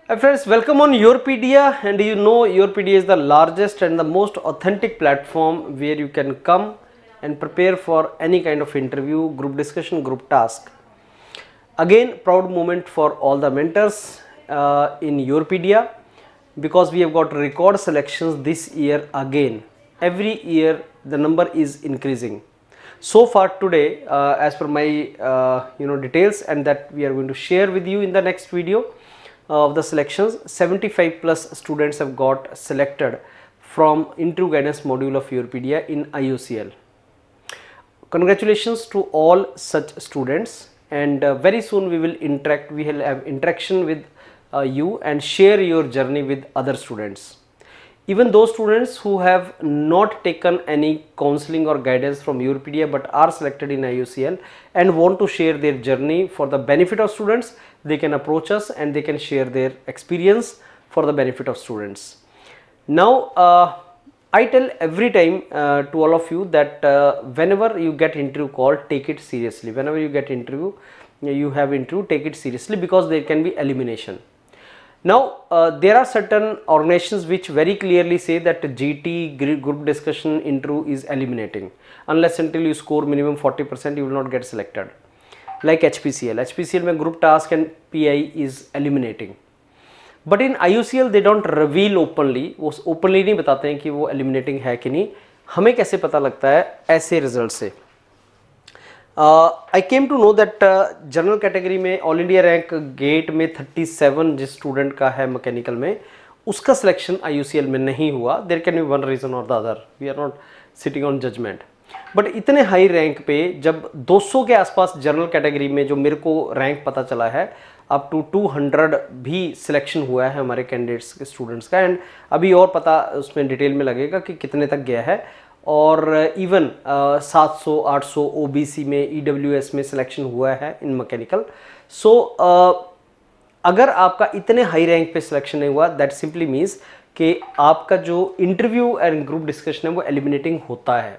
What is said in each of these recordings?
Hi friends, welcome on Yourpedia, and you know Yourpedia is the largest and the most authentic platform where you can come and prepare for any kind of interview, group discussion, group task. Again, proud moment for all the mentors in Yourpedia, because we have got record selections this year again. Every year the number is increasing. So far today, as per my details, and that we are going to share with you in the next video of the selections, 75 plus students have got selected from interview guidance module of Yourpedia in IUCL. Congratulations to all such students, and very soon we will have interaction with you and share your journey with other students. Even those students who have not taken any counseling or guidance from Yourpedia but are selected in IUCL and want to share their journey for the benefit of students, they can approach us and they can share their experience for the benefit of students. Now, I tell every time to all of you that whenever you get interview call, take it seriously. Whenever you get interview, you have interview, take it seriously, because there can be elimination. Now, there are certain organizations which very clearly say that GT group discussion interview is eliminating. Unless until you score minimum 40%, you will not get selected. Like HPCL. HPCL में group task and PI is eliminating. But in IUCL they don't reveal openly. वो openly नहीं बताते हैं कि वो eliminating है कि नहीं. हमें कैसे पता लगता है ऐसे रिजल्ट से? I came to know that general category में ऑल इंडिया रैंक गेट में 37 जिस स्टूडेंट का है मैकेनिकल में, उसका सिलेक्शन IUCL में नहीं हुआ. There can be one reason or the other, we are not sitting on judgement. But इतने हाई रैंक पे जब 200 के आसपास जनरल कैटेगरी में जो मेरे को रैंक पता चला है, अप टू 200 भी सिलेक्शन हुआ है हमारे कैंडिडेट्स के स्टूडेंट्स का, एंड अभी और पता उसमें डिटेल में लगेगा कि कितने तक गया है. और इवन 700-800 OBC में EWS में सिलेक्शन हुआ है इन मैकेनिकल. सो अगर आपका इतने हाई रैंक पे सिलेक्शन नहीं हुआ, दैट सिंपली मीन्स कि आपका जो इंटरव्यू एंड ग्रुप डिस्कशन है वो एलिमिनेटिंग होता है.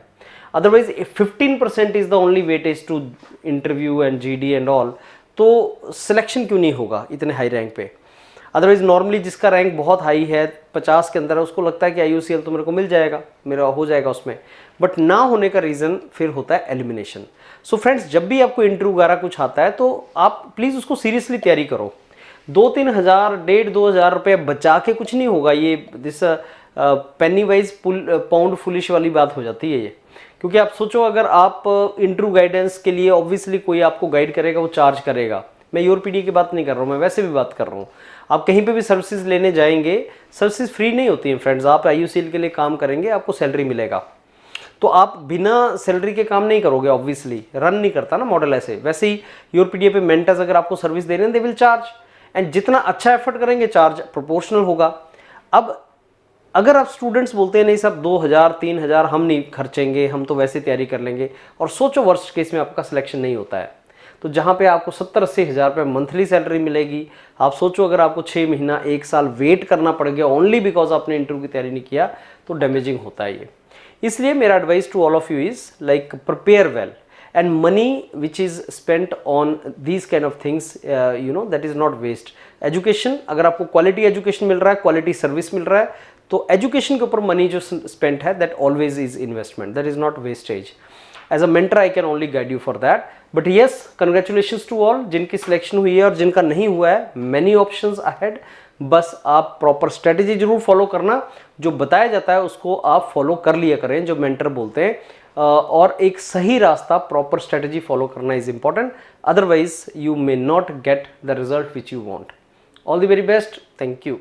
Otherwise 15% is the only weightage to interview and GD and all, तो सिलेक्शन क्यों नहीं होगा इतने हाई रैंक पे? अदरवाइज नॉर्मली जिसका रैंक बहुत हाई है 50 के अंदर है, उसको लगता है कि IUCL तो मेरे को मिल जाएगा, मेरा हो जाएगा उसमें. बट ना होने का रीज़न फिर होता है एलिमिनेशन. सो फ्रेंड्स, जब भी आपको इंटरव्यू वगैरह कुछ आता है तो आप प्लीज़ उसको सीरियसली तैयारी करो. 2-3 हज़ार 1,500-2,000 रुपये बचा के कुछ नहीं होगा. ये this Penney wise pound foolish वाली बात हो जाती है ये. क्योंकि आप सोचो, अगर आप इंटरव्यू गाइडेंस के लिए ऑब्वियसली कोई आपको गाइड करेगा, वो चार्ज करेगा. मैं Yourpedia की बात नहीं कर रहा हूँ, मैं वैसे भी बात कर रहा हूँ. आप कहीं पे भी सर्विसेज लेने जाएंगे, सर्विसेज फ्री नहीं होती हैं फ्रेंड्स. आप IUCL के लिए काम करेंगे, आपको सैलरी मिलेगा. तो आप बिना सैलरी के काम नहीं करोगे, ऑब्वियसली रन नहीं करता ना मॉडल ऐसे. वैसे ही Yourpedia पे मेंटर्स अगर आपको सर्विस दे रहे हैं, दे विल चार्ज, एंड जितना अच्छा एफर्ट करेंगे चार्ज प्रोपोर्शनल होगा. अब अगर आप स्टूडेंट्स बोलते हैं नहीं साहब 2,000-3,000 हम नहीं खर्चेंगे, हम तो वैसे तैयारी कर लेंगे, और सोचो वर्स्ट केस में आपका सिलेक्शन नहीं होता है, तो जहाँ पे आपको 70-80 हज़ार रुपये मंथली सैलरी मिलेगी, आप सोचो अगर आपको 6 महीना 1 साल वेट करना पड़ गया ओनली बिकॉज आपने इंटरव्यू की तैयारी नहीं किया, तो डैमेजिंग होता है ये. इसलिए मेरा advice to all of you is like prepare well, and money which is spent on these kind of things that is not waste. Education, अगर आपको क्वालिटी एजुकेशन मिल रहा है, क्वालिटी सर्विस मिल रहा है, तो एजुकेशन के ऊपर मनी जो स्पेंट है, that always is investment, that is not wastage. As a mentor I can only guide you for that. But yes, congratulations to all जिनकी सिलेक्शन हुई है और जिनका नहीं हुआ है. Many options ahead. बस आप प्रॉपर स्ट्रेटेजी जरूर फॉलो करना. जो बताया जाता है उसको आप फॉलो कर लिया करें, जो मेंटर बोलते हैं, और एक सही रास्ता प्रॉपर स्ट्रेटेजी फॉलो करना is important. Otherwise you may not get the result which you want. All the very best. Thank you.